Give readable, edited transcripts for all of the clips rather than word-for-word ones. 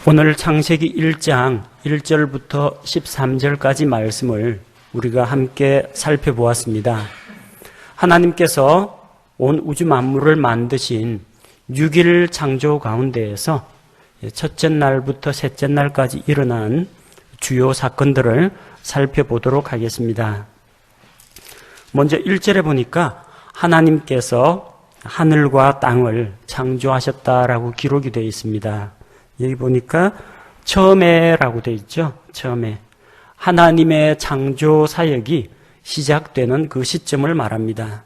오늘 창세기 1장 1절부터 13절까지 말씀을 우리가 함께 살펴보았습니다. 하나님께서 온 우주 만물을 만드신 6일 창조 가운데에서 첫째 날부터 셋째 날까지 일어난 주요 사건들을 살펴보도록 하겠습니다. 먼저 1절에 보니까 하나님께서 하늘과 땅을 창조하셨다라고 기록이 되어 있습니다. 여기 보니까 처음에라고 되어 있죠. 처음에 하나님의 창조 사역이 시작되는 그 시점을 말합니다.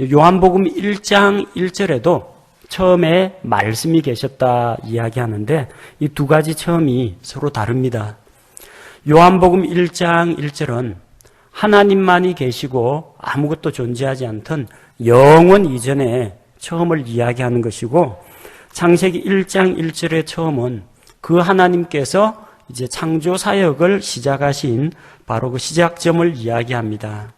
요한복음 1장 1절에도 처음에 말씀이 계셨다 이야기하는데 이 두 가지 처음이 서로 다릅니다. 요한복음 1장 1절은 하나님만이 계시고 아무것도 존재하지 않던 영원 이전의 처음을 이야기하는 것이고, 창세기 1장 1절의 처음은 그 하나님께서 이제 창조 사역을 시작하신 바로 그 시작점을 이야기합니다.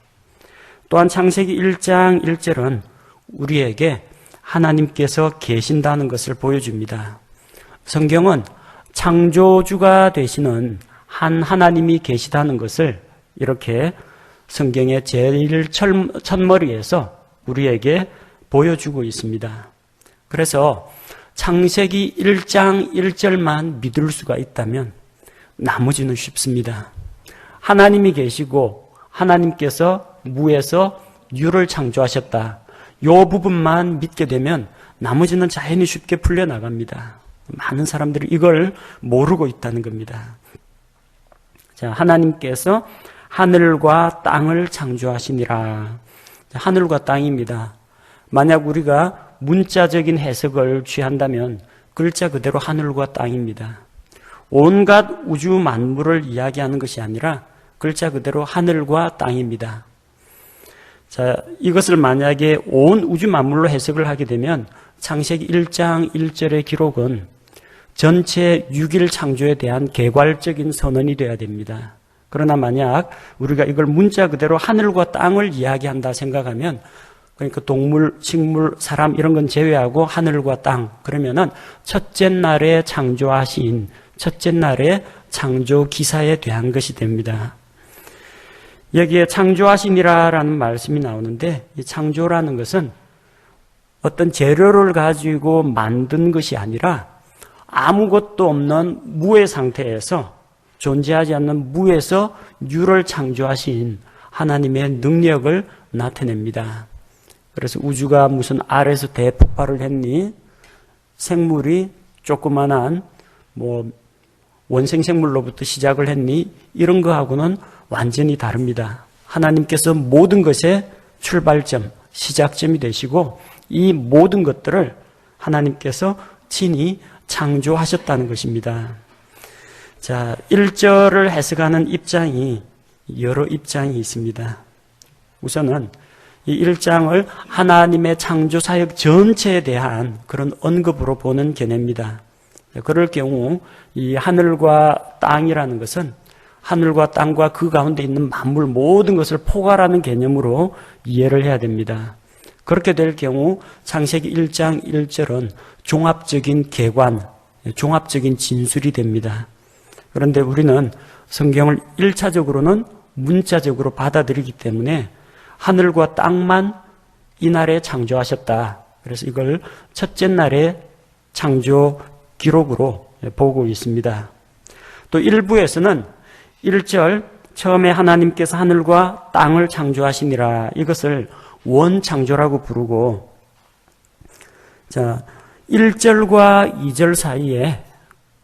또한 창세기 1장 1절은 우리에게 하나님께서 계신다는 것을 보여줍니다. 성경은 창조주가 되시는 한 하나님이 계시다는 것을 이렇게 성경의 제일 첫머리에서 우리에게 보여주고 있습니다. 그래서 창세기 1장 1절만 믿을 수가 있다면 나머지는 쉽습니다. 하나님이 계시고 하나님께서 무에서 유를 창조하셨다. 이 부분만 믿게 되면 나머지는 자연히 쉽게 풀려나갑니다. 많은 사람들이 이걸 모르고 있다는 겁니다. 자, 하나님께서 하늘과 땅을 창조하시니라. 하늘과 땅입니다. 만약 우리가 문자적인 해석을 취한다면 글자 그대로 하늘과 땅입니다. 온갖 우주 만물을 이야기하는 것이 아니라 글자 그대로 하늘과 땅입니다. 자, 이것을 만약에 온 우주 만물로 해석을 하게 되면 창세기 1장 1절의 기록은 전체 6일 창조에 대한 개괄적인 선언이 되어야 됩니다. 그러나 만약 우리가 이걸 문자 그대로 하늘과 땅을 이야기한다 생각하면, 그러니까 동물, 식물, 사람 이런 건 제외하고 하늘과 땅, 그러면은 첫째 날에 창조하신 첫째 날의 창조 기사에 대한 것이 됩니다. 여기에 창조하시니라라는 말씀이 나오는데, 이 창조라는 것은 어떤 재료를 가지고 만든 것이 아니라 아무것도 없는 무의 상태에서, 존재하지 않는 무에서 유를 창조하신 하나님의 능력을 나타냅니다. 그래서 우주가 무슨 알에서 대폭발을 했니? 생물이 조그만한 원생생물로부터 시작을 했니? 이런 거하고는 완전히 다릅니다. 하나님께서 모든 것의 출발점, 시작점이 되시고 이 모든 것들을 하나님께서 친히 창조하셨다는 것입니다. 자, 1절을 해석하는 입장이 여러 입장이 있습니다. 우선은 이 1장을 하나님의 창조 사역 전체에 대한 그런 언급으로 보는 견해입니다. 그럴 경우 이 하늘과 땅이라는 것은 하늘과 땅과 그 가운데 있는 만물 모든 것을 포괄하는 개념으로 이해를 해야 됩니다. 그렇게 될 경우 창세기 1장 1절은 종합적인 개관, 종합적인 진술이 됩니다. 그런데 우리는 성경을 1차적으로는 문자적으로 받아들이기 때문에 하늘과 땅만 이날에 창조하셨다. 그래서 이걸 첫째 날의 창조 기록으로 보고 있습니다. 또 일부에서는 1절 처음에 하나님께서 하늘과 땅을 창조하시니라, 이것을 원창조라고 부르고, 자, 1절과 2절 사이에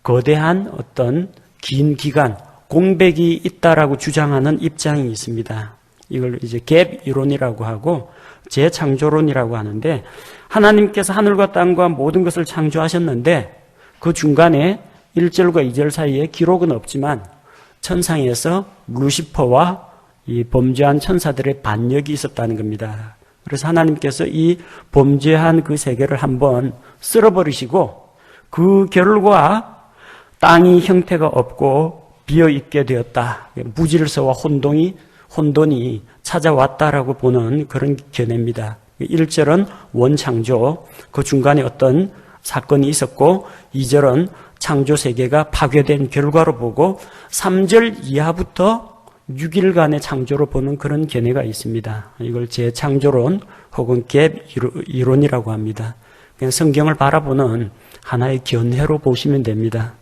거대한 어떤 긴 기간, 공백이 있다라고 주장하는 입장이 있습니다. 이걸 이제 갭 이론이라고 하고 재창조론이라고 하는데, 하나님께서 하늘과 땅과 모든 것을 창조하셨는데 그 중간에 1절과 2절 사이에 기록은 없지만 천상에서 루시퍼와 이 범죄한 천사들의 반역이 있었다는 겁니다. 그래서 하나님께서 이 범죄한 그 세계를 한번 쓸어버리시고 그 결과 땅이 형태가 없고 비어있게 되었다. 무질서와 혼돈이 찾아왔다라고 보는 그런 견해입니다. 1절은 원창조, 그 중간에 어떤 사건이 있었고 2절은 창조 세계가 파괴된 결과로 보고 3절 이하부터 6일간의 창조로 보는 그런 견해가 있습니다. 이걸 재창조론 혹은 갭 이론이라고 합니다. 그냥 성경을 바라보는 하나의 견해로 보시면 됩니다.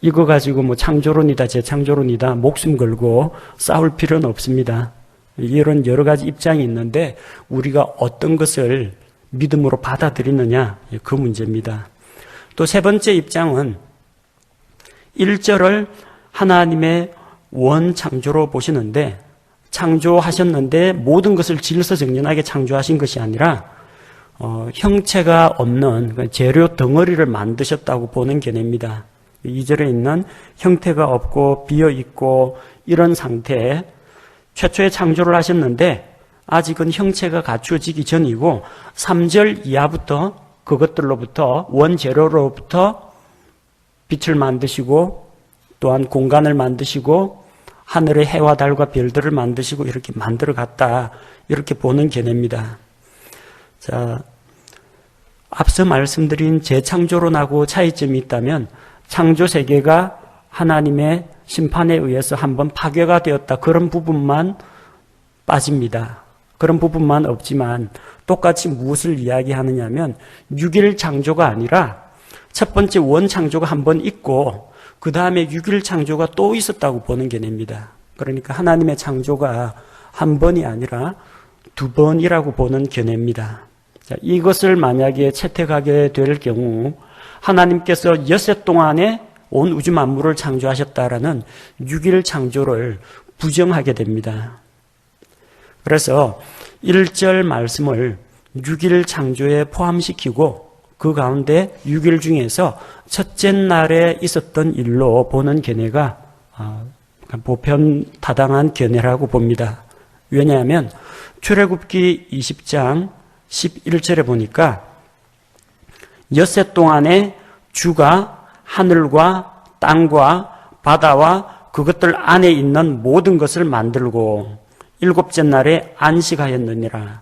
이거 가지고 뭐 창조론이다 재창조론이다 목숨 걸고 싸울 필요는 없습니다. 이런 여러 가지 입장이 있는데 우리가 어떤 것을 믿음으로 받아들이느냐 그 문제입니다. 또 세 번째 입장은 1절을 하나님의 원창조로 보시는데 창조하셨는데 모든 것을 질서정연하게 창조하신 것이 아니라 형체가 없는 재료 덩어리를 만드셨다고 보는 견해입니다. 2절에 있는 형태가 없고 비어있고 이런 상태에 최초의 창조를 하셨는데 아직은 형체가 갖추어지기 전이고 3절 이하부터 그것들로부터 원재료로부터 빛을 만드시고 또한 공간을 만드시고 하늘의 해와 달과 별들을 만드시고 이렇게 만들어 갔다 이렇게 보는 견해입니다. 자, 앞서 말씀드린 재창조론하고 차이점이 있다면 창조 세계가 하나님의 심판에 의해서 한번 파괴가 되었다. 그런 부분만 빠집니다. 그런 부분만 없지만 똑같이 무엇을 이야기하느냐면 6일 창조가 아니라 첫 번째 원창조가 한번 있고 그 다음에 6일 창조가 또 있었다고 보는 견해입니다. 그러니까 하나님의 창조가 한 번이 아니라 두 번이라고 보는 견해입니다. 자, 이것을 만약에 채택하게 될 경우 하나님께서 엿새 동안에 온 우주 만물을 창조하셨다라는 6일 창조를 부정하게 됩니다. 그래서 1절 말씀을 6일 창조에 포함시키고 그 가운데 6일 중에서 첫째 날에 있었던 일로 보는 견해가 보편타당한 견해라고 봅니다. 왜냐하면 출애굽기 20장 11절에 보니까 엿새 동안에 주가 하늘과 땅과 바다와 그것들 안에 있는 모든 것을 만들고 일곱째 날에 안식하였느니라.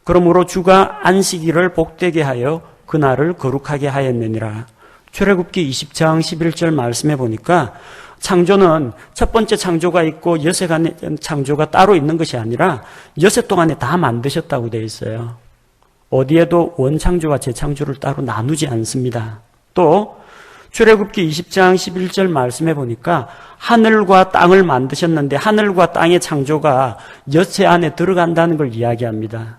그러므로 주가 안식일을 복되게 하여 그날을 거룩하게 하였느니라. 출애굽기 20장 11절 말씀해 보니까 창조는 첫 번째 창조가 있고 엿새간의 창조가 따로 있는 것이 아니라 엿새 동안에 다 만드셨다고 되어 있어요. 어디에도 원창조와 재창조를 따로 나누지 않습니다. 또 출애굽기 20장 11절 말씀해 보니까 하늘과 땅을 만드셨는데 하늘과 땅의 창조가 엿새 안에 들어간다는 걸 이야기합니다.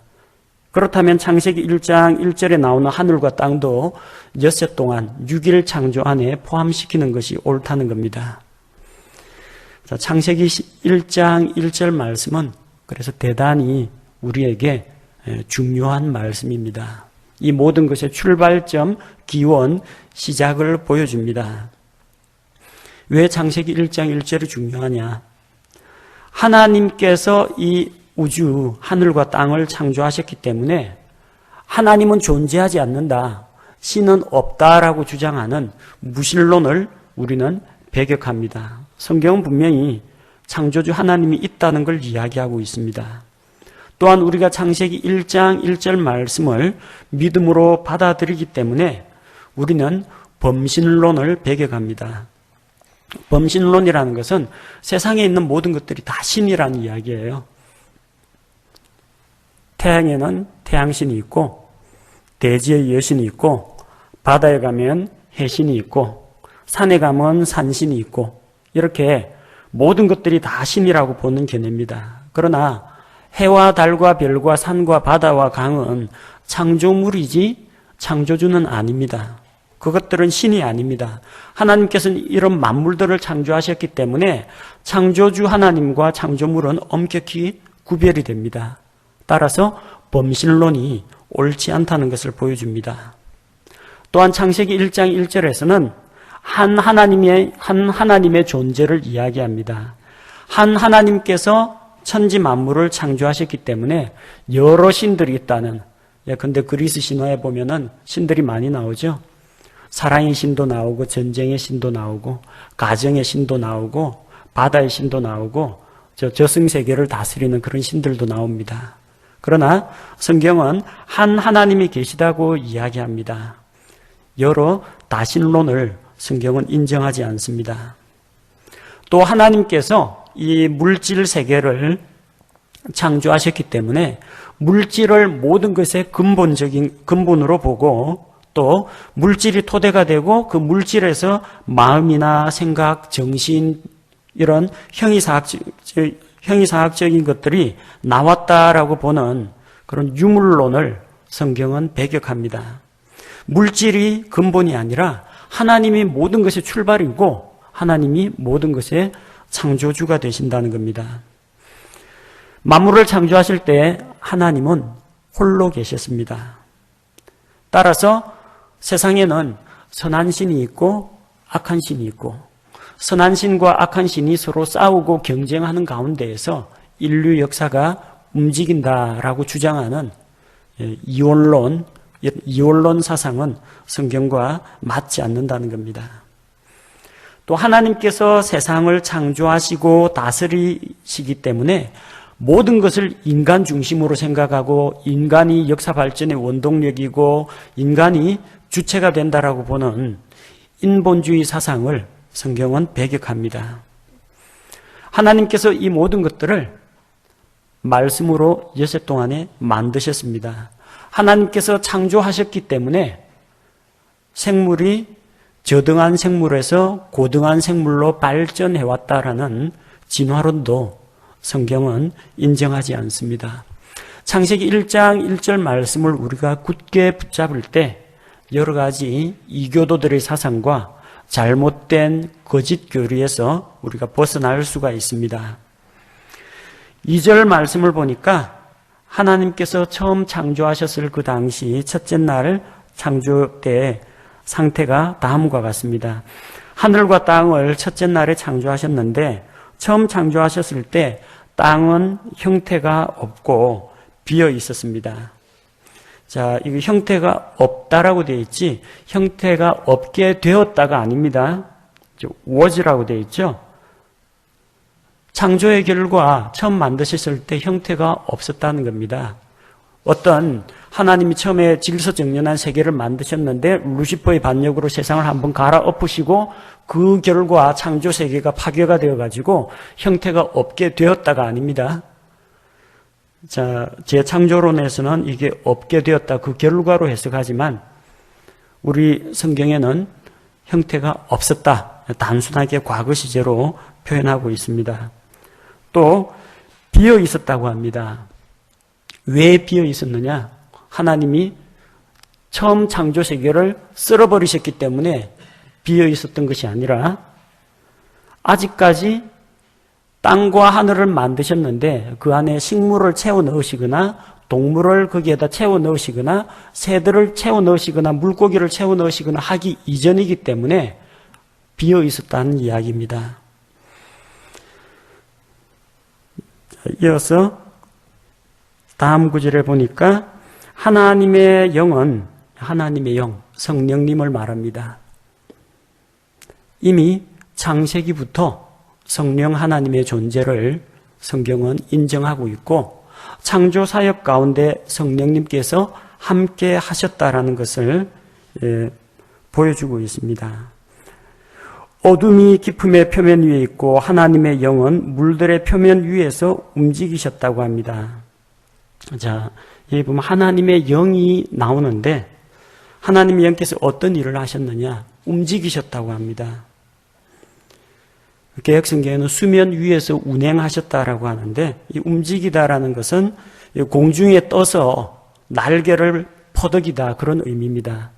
그렇다면 창세기 1장 1절에 나오는 하늘과 땅도 엿새 동안 6일 창조 안에 포함시키는 것이 옳다는 겁니다. 자, 창세기 1장 1절 말씀은 그래서 대단히 우리에게 중요한 말씀입니다. 이 모든 것의 출발점, 기원, 시작을 보여줍니다. 왜 창세기 1장 1절이 중요하냐? 하나님께서 이 우주, 하늘과 땅을 창조하셨기 때문에 하나님은 존재하지 않는다, 신은 없다라고 주장하는 무신론을 우리는 배격합니다. 성경은 분명히 창조주 하나님이 있다는 걸 이야기하고 있습니다. 또한 우리가 창세기 1장 1절 말씀을 믿음으로 받아들이기 때문에 우리는 범신론을 배격합니다. 범신론이라는 것은 세상에 있는 모든 것들이 다 신이라는 이야기예요. 태양에는 태양신이 있고 대지의 여신이 있고 바다에 가면 해신이 있고 산에 가면 산신이 있고 이렇게 모든 것들이 다 신이라고 보는 견해입니다. 그러나 해와 달과 별과 산과 바다와 강은 창조물이지 창조주는 아닙니다. 그것들은 신이 아닙니다. 하나님께서는 이런 만물들을 창조하셨기 때문에 창조주 하나님과 창조물은 엄격히 구별이 됩니다. 따라서 범신론이 옳지 않다는 것을 보여줍니다. 또한 창세기 1장 1절에서는 한 하나님의 존재를 이야기합니다. 한 하나님께서 천지 만물을 창조하셨기 때문에 여러 신들이 있다는, 근데 그리스 신화에 보면은 신들이 많이 나오죠. 사랑의 신도 나오고 전쟁의 신도 나오고 가정의 신도 나오고 바다의 신도 나오고 저승세계를 다스리는 그런 신들도 나옵니다. 그러나 성경은 한 하나님이 계시다고 이야기합니다. 여러 다신론을 성경은 인정하지 않습니다. 또 하나님께서 이 물질 세계를 창조하셨기 때문에 물질을 모든 것의 근본으로 보고 또 물질이 토대가 되고 그 물질에서 마음이나 생각, 정신 이런 형이상학적인 것들이 나왔다라고 보는 그런 유물론을 성경은 배격합니다. 물질이 근본이 아니라 하나님이 모든 것의 출발이고 하나님이 모든 것의 창조주가 되신다는 겁니다. 만물을 창조하실 때 하나님은 홀로 계셨습니다. 따라서 세상에는 선한 신이 있고 악한 신이 있고 선한 신과 악한 신이 서로 싸우고 경쟁하는 가운데에서 인류 역사가 움직인다라고 주장하는 이원론 사상은 성경과 맞지 않는다는 겁니다. 또 하나님께서 세상을 창조하시고 다스리시기 때문에 모든 것을 인간 중심으로 생각하고 인간이 역사 발전의 원동력이고 인간이 주체가 된다라고 보는 인본주의 사상을 성경은 배격합니다. 하나님께서 이 모든 것들을 말씀으로 여세 동안에 만드셨습니다. 하나님께서 창조하셨기 때문에 생물이 저등한 생물에서 고등한 생물로 발전해왔다라는 진화론도 성경은 인정하지 않습니다. 창세기 1장 1절 말씀을 우리가 굳게 붙잡을 때 여러 가지 이교도들의 사상과 잘못된 거짓 교리에서 우리가 벗어날 수가 있습니다. 2절 말씀을 보니까 하나님께서 처음 창조하셨을 그 당시 첫째 날 창조 때 상태가 다음과 같습니다. 하늘과 땅을 첫째 날에 창조하셨는데 처음 창조하셨을 때 땅은 형태가 없고 비어 있었습니다. 자, 이거 형태가 없다라고 되어 있지 형태가 없게 되었다가 아닙니다. was라고 되어 있죠. 창조의 결과 처음 만드셨을 때 형태가 없었다는 겁니다. 어떤 하나님이 처음에 질서정연한 세계를 만드셨는데 루시퍼의 반역으로 세상을 한번 갈아엎으시고 그 결과 창조 세계가 파괴가 되어가지고 형태가 없게 되었다가 아닙니다. 자, 제 창조론에서는 이게 없게 되었다 그 결과로 해석하지만 우리 성경에는 형태가 없었다 단순하게 과거 시제로 표현하고 있습니다. 또 비어 있었다고 합니다. 왜 비어 있었느냐? 하나님이 처음 창조 세계를 쓸어버리셨기 때문에 비어 있었던 것이 아니라 아직까지 땅과 하늘을 만드셨는데 그 안에 식물을 채워 넣으시거나 동물을 거기에다 채워 넣으시거나 새들을 채워 넣으시거나 물고기를 채워 넣으시거나 하기 이전이기 때문에 비어 있었다는 이야기입니다. 이어서 다음 구절에 보니까 하나님의 영은 하나님의 영, 성령님을 말합니다. 이미 창세기부터 성령 하나님의 존재를 성경은 인정하고 있고 창조 사역 가운데 성령님께서 함께 하셨다라는 것을 보여주고 있습니다. 어둠이 깊음의 표면 위에 있고 하나님의 영은 물들의 표면 위에서 움직이셨다고 합니다. 자, 여기 보면 하나님의 영이 나오는데 하나님의 영께서 어떤 일을 하셨느냐? 움직이셨다고 합니다. 개혁성경에는 수면 위에서 운행하셨다라고 하는데 이 움직이다라는 것은 공중에 떠서 날개를 퍼덕이다 그런 의미입니다.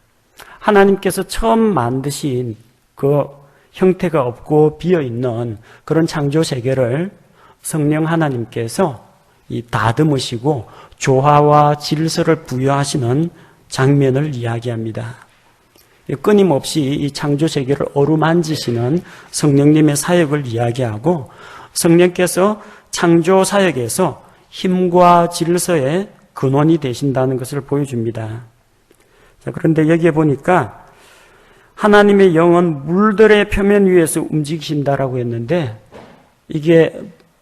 하나님께서 처음 만드신 그 형태가 없고 비어있는 그런 창조 세계를 성령 하나님께서 다듬으시고 조화와 질서를 부여하시는 장면을 이야기합니다. 끊임없이 이 창조 세계를 어루만지시는 성령님의 사역을 이야기하고 성령께서 창조 사역에서 힘과 질서의 근원이 되신다는 것을 보여줍니다. 자, 그런데 여기에 보니까 하나님의 영은 물들의 표면 위에서 움직이신다라고 했는데 이게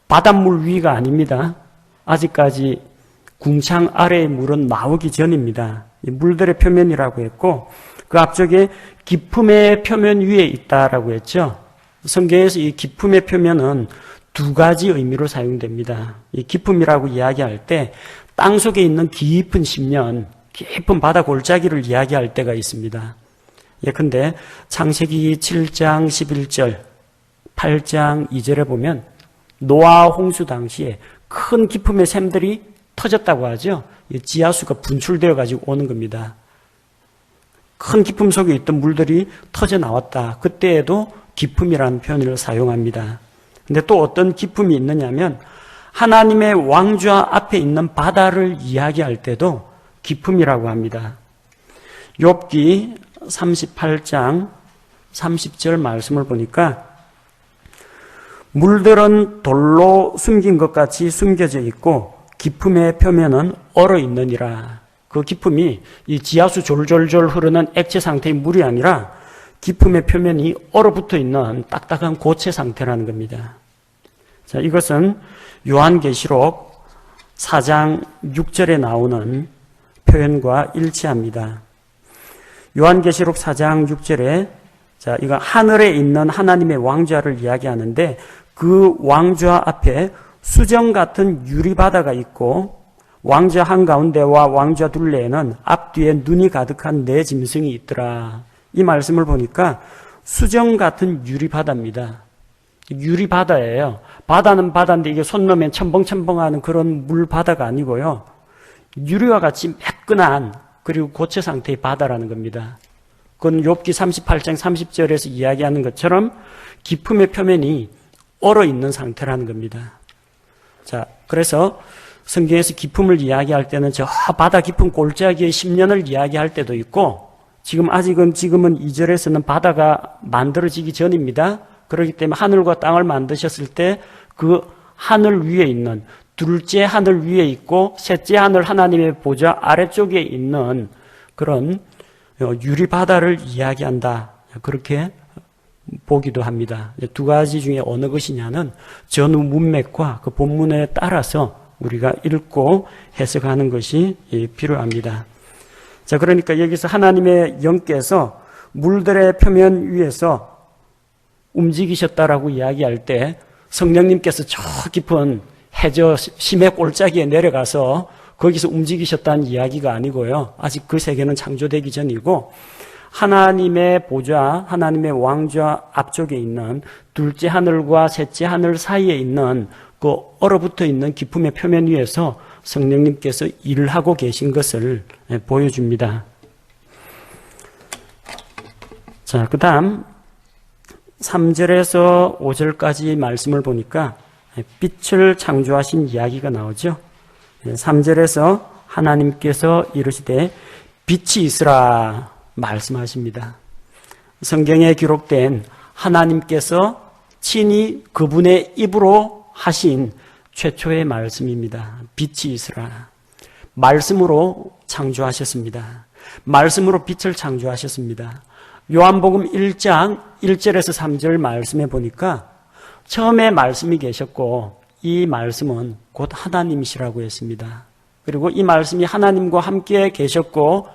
바닷물 위가 아닙니다. 아직까지 궁창 아래의 물은 나오기 전입니다. 이 물들의 표면이라고 했고 그 앞쪽에 기품의 표면 위에 있다라고 했죠. 성경에서 이 기품의 표면은 두 가지 의미로 사용됩니다. 이 기품이라고 이야기할 때 땅속에 있는 깊은 심연, 깊은 바다 골짜기를 이야기할 때가 있습니다. 예컨대 창세기 7장 11절, 8장 2절에 보면 노아 홍수 당시에 큰 기품의 샘들이 터졌다고 하죠. 지하수가 분출되어 가지고 오는 겁니다. 큰 기품 속에 있던 물들이 터져 나왔다. 그때에도 기품이라는 표현을 사용합니다. 근데 또 어떤 기품이 있느냐면 하나님의 왕좌 앞에 있는 바다를 이야기할 때도 기품이라고 합니다. 욥기 38장 30절 말씀을 보니까 물들은 돌로 숨긴 것 같이 숨겨져 있고 기품의 표면은 얼어 있느니라. 그 기품이 이 지하수 졸졸졸 흐르는 액체 상태의 물이 아니라 기품의 표면이 얼어붙어 있는 딱딱한 고체 상태라는 겁니다. 자, 이것은 요한계시록 4장 6절에 나오는 표현과 일치합니다. 요한계시록 4장 6절에 자, 이거 하늘에 있는 하나님의 왕좌를 이야기하는데 그 왕좌 앞에 수정 같은 유리바다가 있고 왕좌 한가운데와 왕좌 둘레에는 앞뒤에 눈이 가득한 네 짐승이 있더라. 이 말씀을 보니까 수정 같은 유리바다입니다. 유리바다예요. 바다는 바다인데 이게 손 넣으면 첨벙첨벙하는 그런 물바다가 아니고요. 유리와 같이 매끈한 그리고 고체 상태의 바다라는 겁니다. 그건 욥기 38장 30절에서 이야기하는 것처럼 기품의 표면이 얼어 있는 상태라는 겁니다. 자, 그래서 성경에서 기품을 이야기할 때는 저 바다 깊은 골짜기의 10년을 이야기할 때도 있고 지금은 2절에서는 바다가 만들어지기 전입니다. 그렇기 때문에 하늘과 땅을 만드셨을 때 그 하늘 위에 있는 둘째 하늘 위에 있고 셋째 하늘 하나님의 보좌 아래쪽에 있는 그런 유리바다를 이야기한다. 그렇게 보기도 합니다. 두 가지 중에 어느 것이냐는 전후 문맥과 그 본문에 따라서 우리가 읽고 해석하는 것이 필요합니다. 자, 그러니까 여기서 하나님의 영께서 물들의 표면 위에서 움직이셨다라고 이야기할 때 성령님께서 저 깊은 해저 심해 골짜기에 내려가서 거기서 움직이셨다는 이야기가 아니고요. 아직 그 세계는 창조되기 전이고 하나님의 보좌, 하나님의 왕좌 앞쪽에 있는 둘째 하늘과 셋째 하늘 사이에 있는 그 얼어붙어 있는 기품의 표면 위에서 성령님께서 일을 하고 계신 것을 보여줍니다. 자, 그 다음 3절에서 5절까지 말씀을 보니까 빛을 창조하신 이야기가 나오죠. 3절에서 하나님께서 이르시되 빛이 있으라 말씀하십니다. 성경에 기록된 하나님께서 친히 그분의 입으로 하신 최초의 말씀입니다. 빛이 있으라. 말씀으로 창조하셨습니다. 말씀으로 빛을 창조하셨습니다. 요한복음 1장 1절에서 3절 말씀에 보니까 처음에 말씀이 계셨고 이 말씀은 곧 하나님이시라고 했습니다. 그리고 이 말씀이 하나님과 함께 계셨고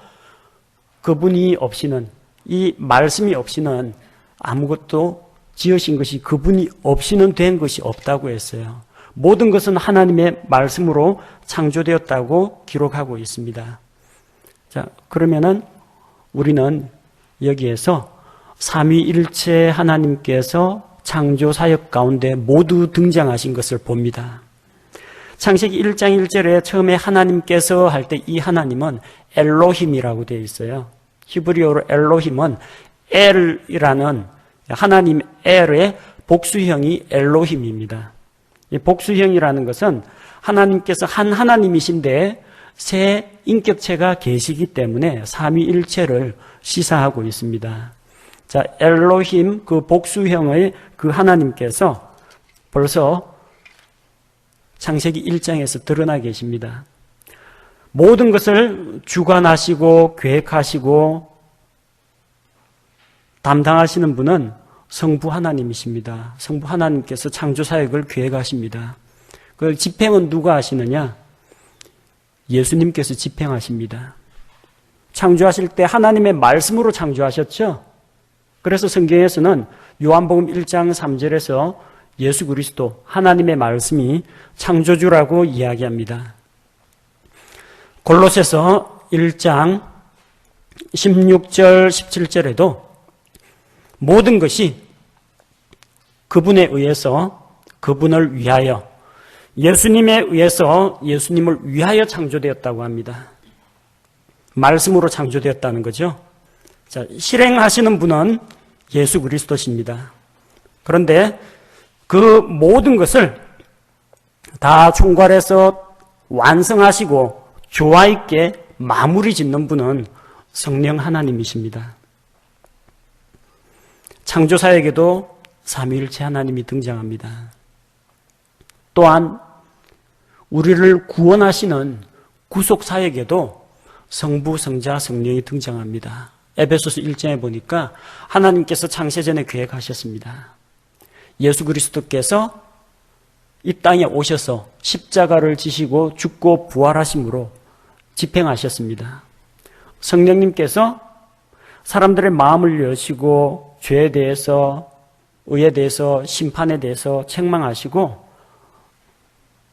그분이 없이는 이 말씀이 없이는 아무것도 지으신 것이 그분이 없이는 된 것이 없다고 했어요. 모든 것은 하나님의 말씀으로 창조되었다고 기록하고 있습니다. 자, 그러면은 우리는 여기에서 삼위일체 하나님께서 창조 사역 가운데 모두 등장하신 것을 봅니다. 창세기 1장 1절에 처음에 하나님께서 할 때 이 하나님은 엘로힘이라고 되어 있어요. 히브리어로 엘로힘은 엘이라는 하나님 엘의 복수형이 엘로힘입니다. 이 복수형이라는 것은 하나님께서 한 하나님이신데 세 인격체가 계시기 때문에 삼위일체를 시사하고 있습니다. 자, 엘로힘 그 복수형의 그 하나님께서 벌써 창세기 1장에서 드러나 계십니다. 모든 것을 주관하시고 계획하시고 담당하시는 분은 성부 하나님이십니다. 성부 하나님께서 창조 사역을 계획하십니다. 그 집행은 누가 하시느냐? 예수님께서 집행하십니다. 창조하실 때 하나님의 말씀으로 창조하셨죠. 그래서 성경에서는 요한복음 1장 3절에서 예수 그리스도 하나님의 말씀이 창조주라고 이야기합니다. 골로새서 1장 16절 17절에도 모든 것이 그분에 의해서 그분을 위하여 예수님에 의해서 예수님을 위하여 창조되었다고 합니다. 말씀으로 창조되었다는 거죠. 자, 실행하시는 분은 예수 그리스도십니다. 그런데 그 모든 것을 다 총괄해서 완성하시고 조화 있게 마무리 짓는 분은 성령 하나님이십니다. 창조사에게도 삼위일체 하나님이 등장합니다. 또한 우리를 구원하시는 구속사에게도 성부, 성자, 성령이 등장합니다. 에베소서 1장에 보니까 하나님께서 창세전에 계획하셨습니다. 예수 그리스도께서 이 땅에 오셔서 십자가를 지시고 죽고 부활하심으로 집행하셨습니다. 성령님께서 사람들의 마음을 여시고 죄에 대해서, 의에 대해서, 심판에 대해서 책망하시고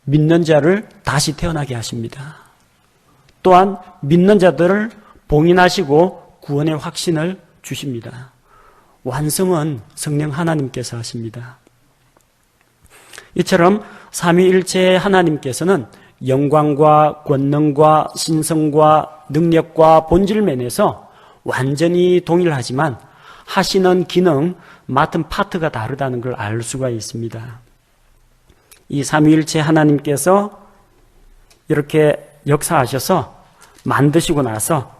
믿는 자를 다시 태어나게 하십니다. 또한 믿는 자들을 봉인하시고 구원의 확신을 주십니다. 완성은 성령 하나님께서 하십니다. 이처럼 삼위일체의 하나님께서는 영광과 권능과 신성과 능력과 본질 면에서 완전히 동일하지만 하시는 기능, 맡은 파트가 다르다는 걸 알 수가 있습니다. 이 삼위일체 하나님께서 이렇게 역사하셔서 만드시고 나서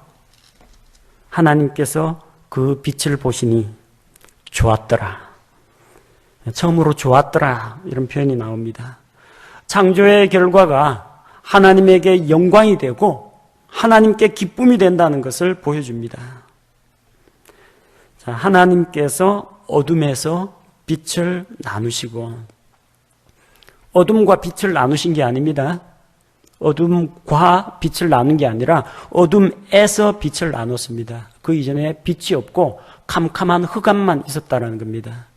하나님께서 그 빛을 보시니 좋았더라. 처음으로 좋았더라 이런 표현이 나옵니다. 창조의 결과가 하나님에게 영광이 되고 하나님께 기쁨이 된다는 것을 보여줍니다. 자, 하나님께서 어둠에서 빛을 나누시고, 어둠과 빛을 나누신 게 아닙니다. 어둠과 빛을 나눈 게 아니라 어둠에서 빛을 나눴습니다. 그 이전에 빛이 없고 캄캄한 흑암만 있었다는 겁니다.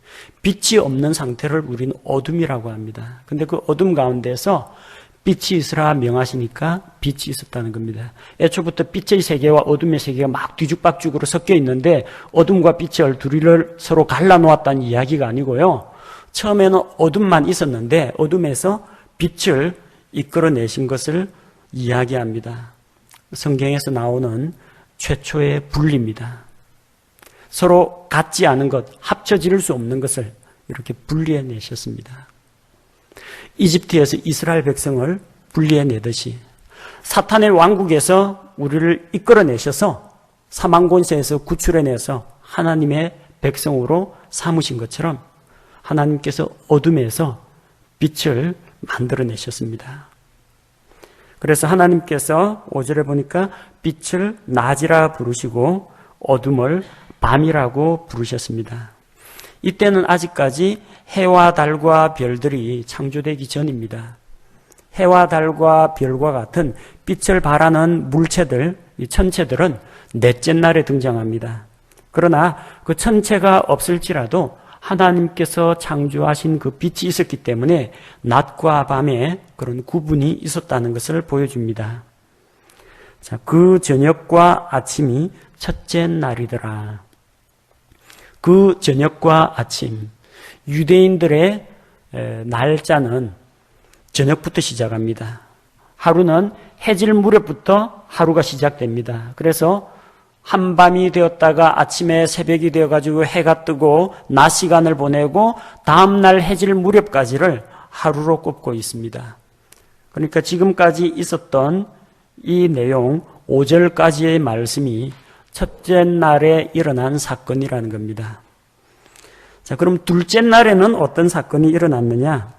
빛이 없는 상태를 우리는 어둠이라고 합니다. 근데 그 어둠 가운데서 빛이 있으라 명하시니까 빛이 있었다는 겁니다. 애초부터 빛의 세계와 어둠의 세계가 막 뒤죽박죽으로 섞여 있는데 어둠과 빛의 둘이를 서로 갈라놓았다는 이야기가 아니고요. 처음에는 어둠만 있었는데 어둠에서 빛을 이끌어내신 것을 이야기합니다. 성경에서 나오는 최초의 분리입니다. 서로 같지 않은 것, 합쳐질 수 없는 것을 이렇게 분리해내셨습니다. 이집트에서 이스라엘 백성을 분리해내듯이 사탄의 왕국에서 우리를 이끌어내셔서 사망권세에서 구출해내서 하나님의 백성으로 삼으신 것처럼 하나님께서 어둠에서 빛을 만들어내셨습니다. 그래서 하나님께서 5절에 보니까 빛을 낮이라 부르시고 어둠을 밤이라고 부르셨습니다. 이때는 아직까지 해와 달과 별들이 창조되기 전입니다. 해와 달과 별과 같은 빛을 발하는 물체들, 이 천체들은 넷째 날에 등장합니다. 그러나 그 천체가 없을지라도 하나님께서 창조하신 그 빛이 있었기 때문에 낮과 밤에 그런 구분이 있었다는 것을 보여줍니다. 자, 그 저녁과 아침이 첫째 날이더라. 그 저녁과 아침, 유대인들의 날짜는 저녁부터 시작합니다. 하루는 해질 무렵부터 하루가 시작됩니다. 그래서 한밤이 되었다가 아침에 새벽이 되어가지고 해가 뜨고 낮 시간을 보내고 다음날 해질 무렵까지를 하루로 꼽고 있습니다. 그러니까 지금까지 있었던 이 내용 5절까지의 말씀이 첫째 날에 일어난 사건이라는 겁니다. 자, 그럼 둘째 날에는 어떤 사건이 일어났느냐?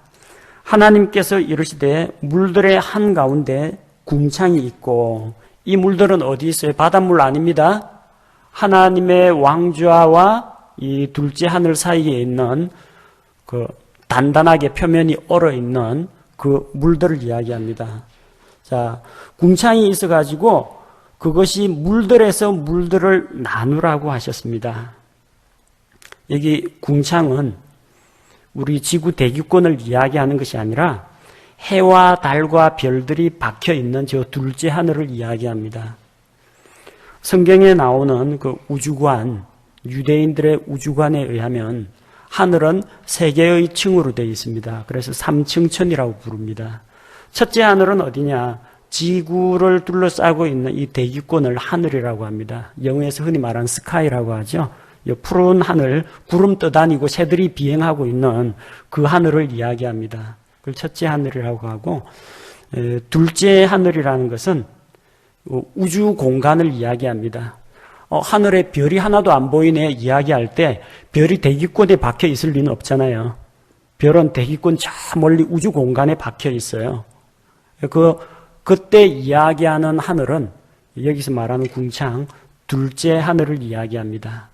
하나님께서 이르시되 물들의 한가운데 궁창이 있고, 이 물들은 어디 있어요? 바닷물 아닙니다. 하나님의 왕좌와 이 둘째 하늘 사이에 있는 그 단단하게 표면이 얼어 있는 그 물들을 이야기합니다. 자, 궁창이 있어가지고 그것이 물들에서 물들을 나누라고 하셨습니다. 여기 궁창은 우리 지구 대기권을 이야기하는 것이 아니라 해와 달과 별들이 박혀 있는 저 둘째 하늘을 이야기합니다. 성경에 나오는 그 우주관, 유대인들의 우주관에 의하면 하늘은 세 개의 층으로 되어 있습니다. 그래서 삼층천이라고 부릅니다. 첫째 하늘은 어디냐? 지구를 둘러싸고 있는 이 대기권을 하늘이라고 합니다. 영어에서 흔히 말하는 스카이라고 하죠. 푸른 하늘, 구름 떠다니고 새들이 비행하고 있는 그 하늘을 이야기합니다. 그걸 첫째 하늘이라고 하고, 둘째 하늘이라는 것은 우주 공간을 이야기합니다. 하늘에 별이 하나도 안 보이네 이야기할 때 별이 대기권에 박혀 있을 리는 없잖아요. 별은 대기권 저 멀리 우주 공간에 박혀 있어요. 그때 이야기하는 하늘은 여기서 말하는 궁창 둘째 하늘을 이야기합니다.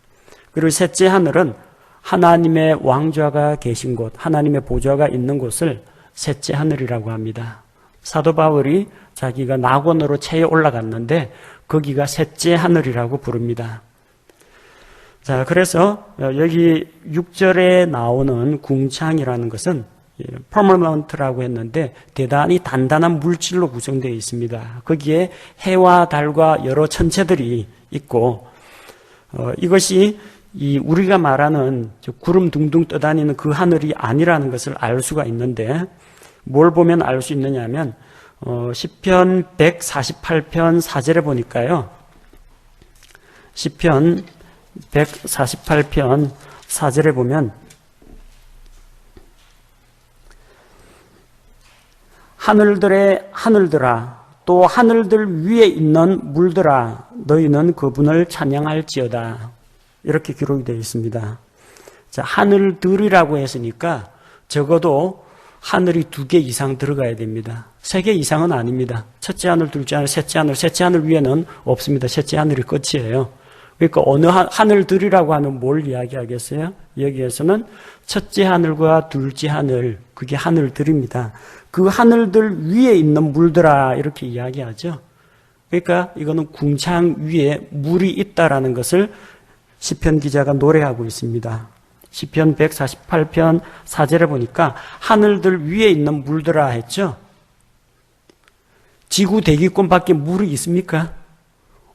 그리고 셋째 하늘은 하나님의 왕좌가 계신 곳, 하나님의 보좌가 있는 곳을 셋째 하늘이라고 합니다. 사도 바울이 자기가 낙원으로 체에 올라갔는데 거기가 셋째 하늘이라고 부릅니다. 자, 그래서 여기 6절에 나오는 궁창이라는 것은 퍼머넌트라고 했는데 대단히 단단한 물질로 구성되어 있습니다. 거기에 해와 달과 여러 천체들이 있고 이것이 우리가 말하는 구름 둥둥 떠다니는 그 하늘이 아니라는 것을 알 수가 있는데 뭘 보면 알 수 있느냐 하면 시편 148편 4절에 보니까요. 시편 148편 4절에 보면 하늘들아 또 하늘들 위에 있는 물들아 너희는 그분을 찬양할지어다. 이렇게 기록이 되어 있습니다. 자, 하늘들이라고 했으니까 적어도 하늘이 2개 이상 들어가야 됩니다. 3개 이상은 아닙니다. 첫째 하늘, 둘째 하늘, 셋째 하늘 위에는 없습니다. 셋째 하늘이 끝이에요. 그러니까 어느 하늘들이라고 하면 뭘 이야기하겠어요? 여기에서는 첫째 하늘과 둘째 하늘, 그게 하늘들입니다. 그 하늘들 위에 있는 물들아 이렇게 이야기하죠. 그러니까 이거는 궁창 위에 물이 있다라는 것을 시편 기자가 노래하고 있습니다. 시편 148편 4절에 보니까 하늘들 위에 있는 물들아 했죠. 지구 대기권 밖에 물이 있습니까?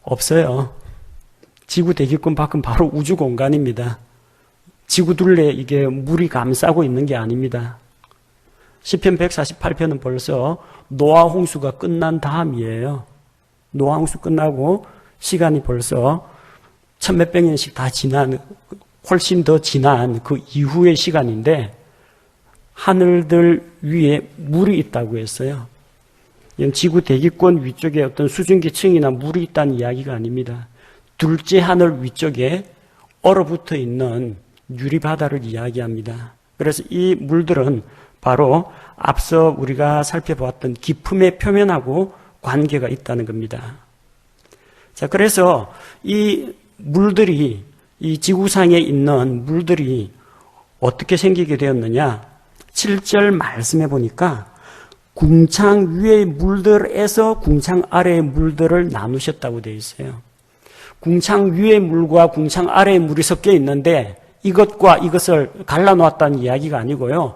없어요. 지구 대기권 밖은 바로 우주 공간입니다. 지구 둘레에 이게 물이 감싸고 있는 게 아닙니다. 시편 148편은 벌써 노아 홍수가 끝난 다음이에요. 노아 홍수 끝나고 시간이 벌써 천몇백 년씩 다 지난, 훨씬 더 지난 그 이후의 시간인데 하늘들 위에 물이 있다고 했어요. 지구 대기권 위쪽에 어떤 수증기층이나 물이 있다는 이야기가 아닙니다. 둘째 하늘 위쪽에 얼어붙어 있는 유리바다를 이야기합니다. 그래서 이 물들은 바로 앞서 우리가 살펴보았던 기품의 표면하고 관계가 있다는 겁니다. 자, 그래서 이 물들이, 이 지구상에 있는 물들이 어떻게 생기게 되었느냐? 7절 말씀해 보니까 궁창 위의 물들에서 궁창 아래의 물들을 나누셨다고 되어 있어요. 궁창 위의 물과 궁창 아래의 물이 섞여 있는데 이것과 이것을 갈라놓았다는 이야기가 아니고요.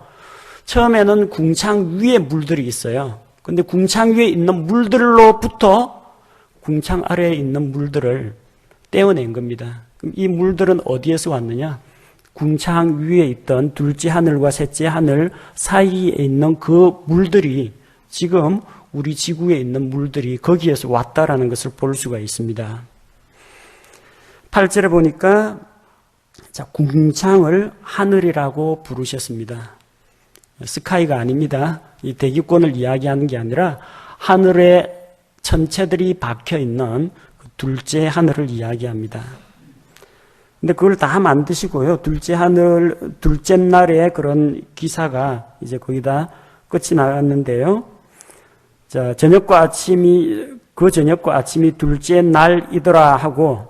처음에는 궁창 위에 물들이 있어요. 근데 궁창 위에 있는 물들로부터 궁창 아래에 있는 물들을 떼어낸 겁니다. 그럼 이 물들은 어디에서 왔느냐? 궁창 위에 있던 둘째 하늘과 셋째 하늘 사이에 있는 그 물들이 지금 우리 지구에 있는 물들이 거기에서 왔다라는 것을 볼 수가 있습니다. 8절에 보니까 궁창을 하늘이라고 부르셨습니다. 스카이가 아닙니다. 이 대기권을 이야기하는 게 아니라 하늘에 천체들이 박혀 있는 그 둘째 하늘을 이야기합니다. 근데 그걸 다 만드시고요. 둘째 하늘, 둘째 날에 그런 기사가 이제 거기다 끝이 나갔는데요. 자, 그 저녁과 아침이 둘째 날이더라 하고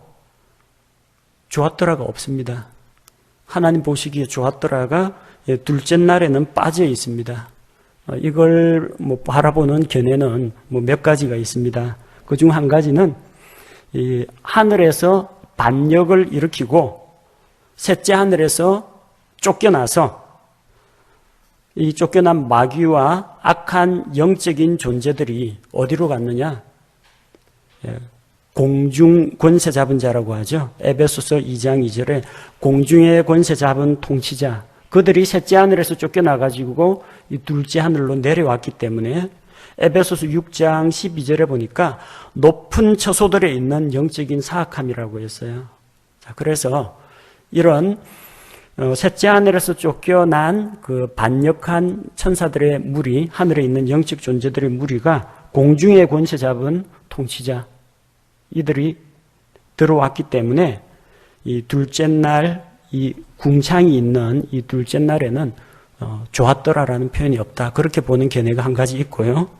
좋았더라가 없습니다. 하나님 보시기에 좋았더라가 둘째 날에는 빠져 있습니다. 이걸 바라보는 견해는 몇 가지가 있습니다. 그중 한 가지는 이 하늘에서 반역을 일으키고 셋째 하늘에서 쫓겨나서 이 쫓겨난 마귀와 악한 영적인 존재들이 어디로 갔느냐? 공중 권세 잡은 자라고 하죠. 에베소서 2장 2절에 공중의 권세 잡은 통치자, 그들이 셋째 하늘에서 쫓겨나가지고 이 둘째 하늘로 내려왔기 때문에 에베소서 6장 12절에 보니까 높은 처소들에 있는 영적인 사악함이라고 했어요. 자, 그래서 이런 셋째 하늘에서 쫓겨난 그 반역한 천사들의 무리, 하늘에 있는 영적 존재들의 무리가 공중의 권세 잡은 통치자, 이들이 들어왔기 때문에 이 둘째 날, 이 궁창이 있는 이 둘째 날에는 좋았더라라는 표현이 없다. 그렇게 보는 견해가 한 가지 있고요.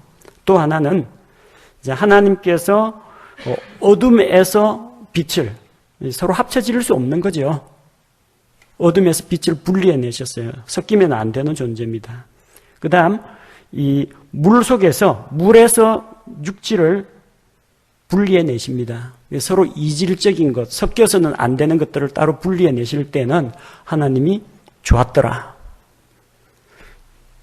또 하나는 이제 하나님께서 어둠에서 빛을 서로 합쳐질 수 없는 거죠. 어둠에서 빛을 분리해내셨어요. 섞이면 안 되는 존재입니다. 그 다음 이 물 속에서 물에서 육지를 분리해내십니다. 서로 이질적인 것, 섞여서는 안 되는 것들을 따로 분리해내실 때는 하나님이 좋았더라.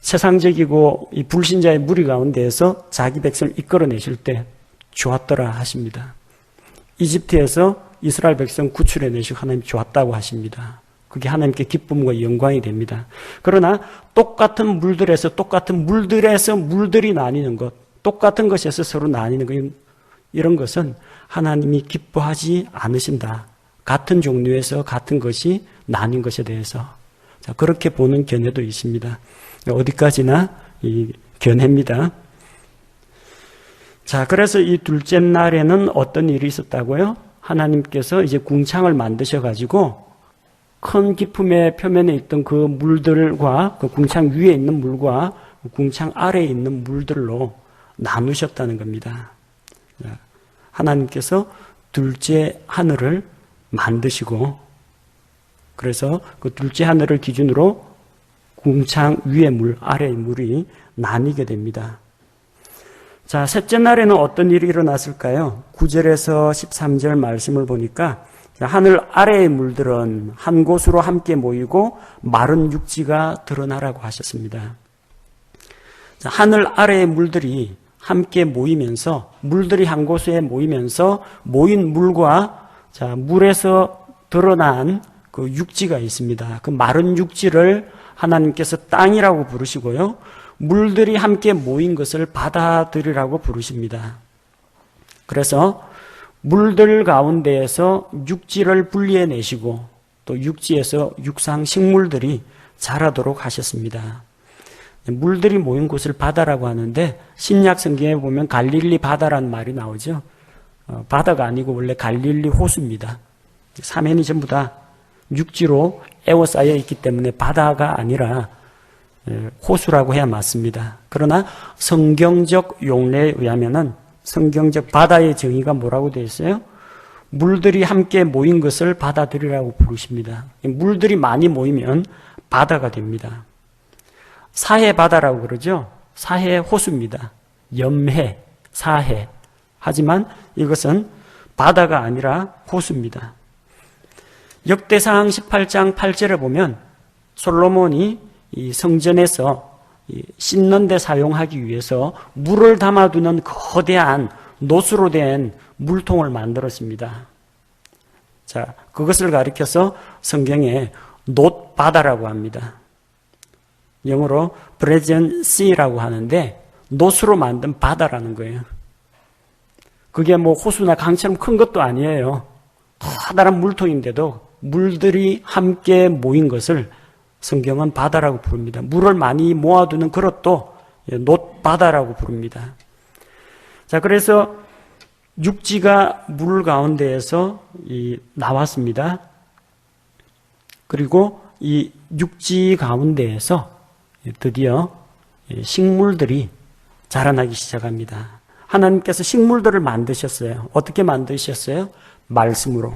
세상적이고 이 불신자의 무리 가운데에서 자기 백성을 이끌어내실 때 좋았더라 하십니다. 이집트에서 이스라엘 백성 구출해내시고 하나님 좋았다고 하십니다. 그게 하나님께 기쁨과 영광이 됩니다. 그러나 똑같은 물들에서 물들이 나뉘는 것, 똑같은 것에서 서로 나뉘는 것, 이런 것은 하나님이 기뻐하지 않으신다. 같은 종류에서 같은 것이 나뉜 것에 대해서. 자, 그렇게 보는 견해도 있습니다. 어디까지나 이 견해입니다. 자, 그래서 이 둘째 날에는 어떤 일이 있었다고요? 하나님께서 이제 궁창을 만드셔가지고 큰 기품의 표면에 있던 그 물들과 그 궁창 위에 있는 물과 궁창 아래에 있는 물들로 나누셨다는 겁니다. 하나님께서 둘째 하늘을 만드시고 그래서 그 둘째 하늘을 기준으로 궁창 위의 물, 아래의 물이 나뉘게 됩니다. 자, 셋째 날에는 어떤 일이 일어났을까요? 9절에서 13절 말씀을 보니까 하늘 아래의 물들은 한 곳으로 함께 모이고 마른 육지가 드러나라고 하셨습니다. 자, 하늘 아래의 물들이 함께 모이면서 물들이 한 곳에 모이면서 모인 물과 자, 물에서 드러난 그 육지가 있습니다. 그 마른 육지를 하나님께서 땅이라고 부르시고요. 물들이 함께 모인 것을 바다들이라고 부르십니다. 그래서 물들 가운데에서 육지를 분리해내시고 또 육지에서 육상 식물들이 자라도록 하셨습니다. 물들이 모인 곳을 바다라고 하는데 신약 성경에 보면 갈릴리 바다라는 말이 나오죠. 바다가 아니고 원래 갈릴리 호수입니다. 사면이 전부 다 육지로 에워싸여 있기 때문에 바다가 아니라 호수라고 해야 맞습니다. 그러나 성경적 용례에 의하면은 성경적 바다의 정의가 뭐라고 되어 있어요? 물들이 함께 모인 것을 바다들이라고 부르십니다. 물들이 많이 모이면 바다가 됩니다. 사해 바다라고 그러죠. 사해 호수입니다. 염해, 사해. 하지만 이것은 바다가 아니라 호수입니다. 역대상 18장 8절에 보면 솔로몬이 이 성전에서 씻는 데 사용하기 위해서 물을 담아두는 거대한 노수로 된 물통을 만들었습니다. 자, 그것을 가리켜서 성경에 놋바다라고 합니다. 영어로 Brazen Sea라고 하는데 노수로 만든 바다라는 거예요. 그게 뭐 호수나 강처럼 큰 것도 아니에요. 커다란 물통인데도 물들이 함께 모인 것을 성경은 바다라고 부릅니다. 물을 많이 모아두는 그릇도 놋바다라고 부릅니다. 자, 그래서 육지가 물 가운데에서 나왔습니다. 그리고 이 육지 가운데에서 드디어 식물들이 자라나기 시작합니다. 하나님께서 식물들을 만드셨어요. 어떻게 만드셨어요? 말씀으로.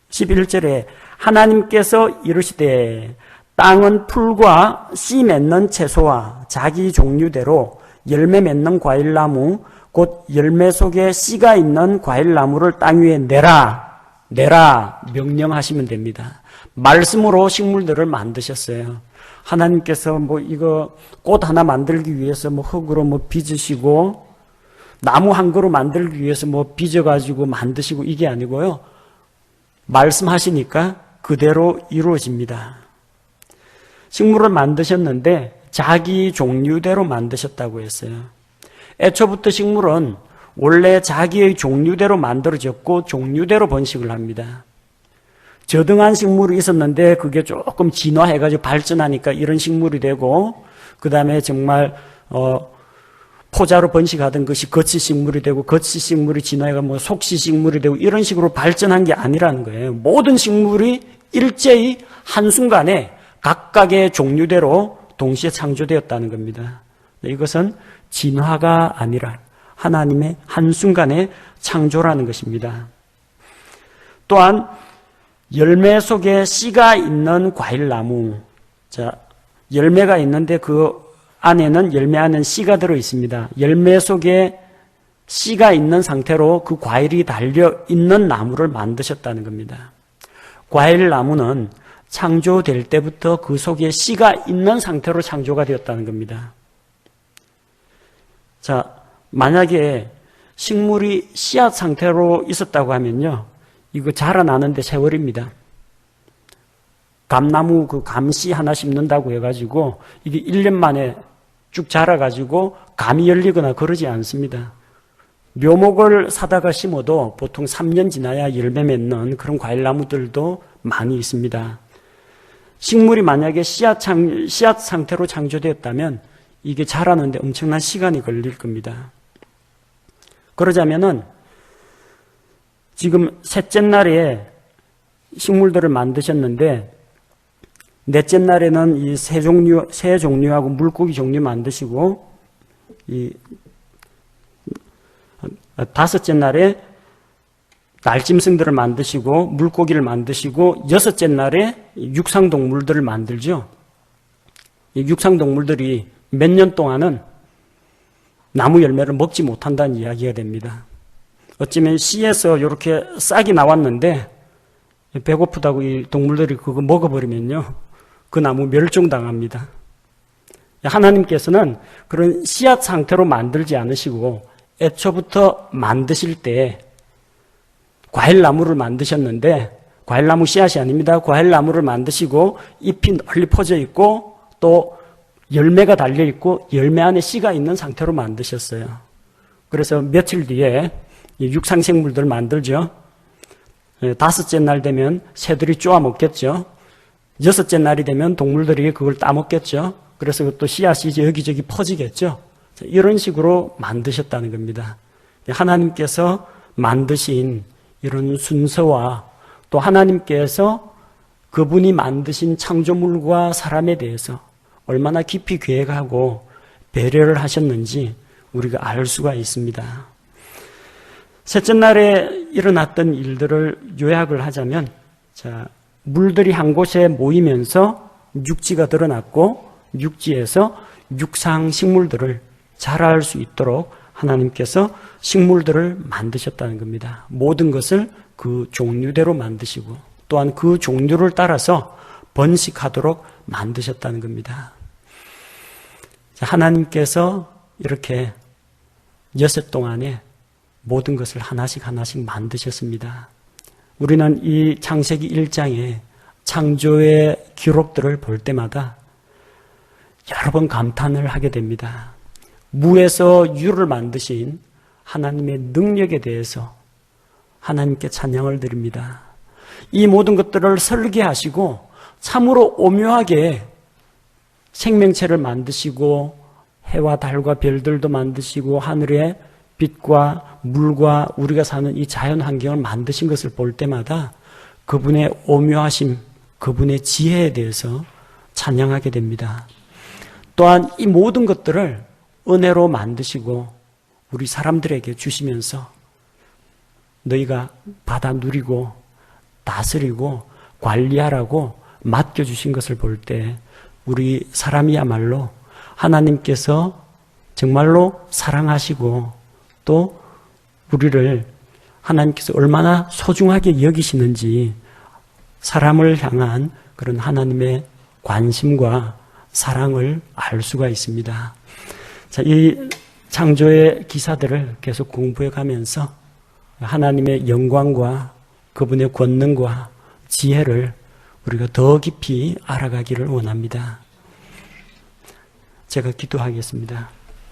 11절에 하나님께서 이르시되 땅은 풀과 씨 맺는 채소와 자기 종류대로 열매 맺는 과일나무 곧 열매 속에 씨가 있는 과일나무를 땅 위에 내라 명령하시면 됩니다. 말씀으로 식물들을 만드셨어요. 하나님께서 이거 꽃 하나 만들기 위해서 흙으로 빚으시고 나무 한 그루 만들기 위해서 빚어가지고 만드시고 이게 아니고요. 말씀하시니까 그대로 이루어집니다. 식물을 만드셨는데 자기 종류대로 만드셨다고 했어요. 애초부터 식물은 원래 자기의 종류대로 만들어졌고 종류대로 번식을 합니다. 저등한 식물이 있었는데 그게 조금 진화해가지고 발전하니까 이런 식물이 되고, 그 다음에 정말 포자로 번식하던 것이 거치식물이 되고, 거치식물이 진화해가 속시식물이 되고, 이런 식으로 발전한 게 아니라는 거예요. 모든 식물이 일제히 한순간에 각각의 종류대로 동시에 창조되었다는 겁니다. 이것은 진화가 아니라 하나님의 한순간의 창조라는 것입니다. 또한 열매 속에 씨가 있는 과일나무. 자, 열매가 있는데 그 안에는 열매 안에는 씨가 들어 있습니다. 열매 속에 씨가 있는 상태로 그 과일이 달려 있는 나무를 만드셨다는 겁니다. 과일나무는 창조될 때부터 그 속에 씨가 있는 상태로 창조가 되었다는 겁니다. 자, 만약에 식물이 씨앗 상태로 있었다고 하면요, 이거 자라나는데 세월입니다. 감나무 그 감씨 하나 심는다고 해가지고 이게 1년 만에 쭉 자라가지고 감이 열리거나 그러지 않습니다. 묘목을 사다가 심어도 보통 3년 지나야 열매 맺는 그런 과일나무들도 많이 있습니다. 식물이 만약에 씨앗 상태로 창조되었다면 이게 자라는데 엄청난 시간이 걸릴 겁니다. 그러자면은 지금 셋째 날에 식물들을 만드셨는데 넷째 날에는 이 새 종류하고 물고기 종류 만드시고, 이 다섯째 날에 날짐승들을 만드시고 물고기를 만드시고, 여섯째 날에 육상동물들을 만들죠. 이 육상동물들이 몇 년 동안은 나무 열매를 먹지 못한다는 이야기가 됩니다. 어쩌면 씨에서 이렇게 싹이 나왔는데 배고프다고 이 동물들이 그거 먹어버리면요, 그 나무 멸종당합니다. 하나님께서는 그런 씨앗 상태로 만들지 않으시고 애초부터 만드실 때 과일나무를 만드셨는데, 과일나무 씨앗이 아닙니다. 과일나무를 만드시고 잎이 널리 퍼져 있고 또 열매가 달려 있고 열매 안에 씨가 있는 상태로 만드셨어요. 그래서 며칠 뒤에 육상생물들 만들죠. 다섯째 날 되면 새들이 쪼아 먹겠죠. 여섯째 날이 되면 동물들이 그걸 따먹겠죠. 그래서 그것도 씨앗이 여기저기 퍼지겠죠. 이런 식으로 만드셨다는 겁니다. 하나님께서 만드신 이런 순서와 또 하나님께서 그분이 만드신 창조물과 사람에 대해서 얼마나 깊이 계획하고 배려를 하셨는지 우리가 알 수가 있습니다. 셋째 날에 일어났던 일들을 요약을 하자면, 자, 물들이 한 곳에 모이면서 육지가 드러났고 육지에서 육상식물들을 자랄 수 있도록 하나님께서 식물들을 만드셨다는 겁니다. 모든 것을 그 종류대로 만드시고 또한 그 종류를 따라서 번식하도록 만드셨다는 겁니다. 하나님께서 이렇게 여섯 동안에 모든 것을 하나씩 만드셨습니다. 우리는 이 창세기 1장의 창조의 기록들을 볼 때마다 여러 번 감탄을 하게 됩니다. 무에서 유를 만드신 하나님의 능력에 대해서 하나님께 찬양을 드립니다. 이 모든 것들을 설계하시고 참으로 오묘하게 생명체를 만드시고 해와 달과 별들도 만드시고 하늘의 빛과 물과 우리가 사는 이 자연 환경을 만드신 것을 볼 때마다 그분의 오묘하심, 그분의 지혜에 대해서 찬양하게 됩니다. 또한 이 모든 것들을 은혜로 만드시고 우리 사람들에게 주시면서 너희가 받아 누리고 다스리고 관리하라고 맡겨주신 것을 볼 때 우리 사람이야말로 하나님께서 정말로 사랑하시고 또 우리를 하나님께서 얼마나 소중하게 여기시는지 사람을 향한 그런 하나님의 관심과 사랑을 알 수가 있습니다. 자, 이 창조의 기사들을 계속 공부해 가면서 하나님의 영광과 그분의 권능과 지혜를 우리가 더 깊이 알아가기를 원합니다. 제가 기도하겠습니다.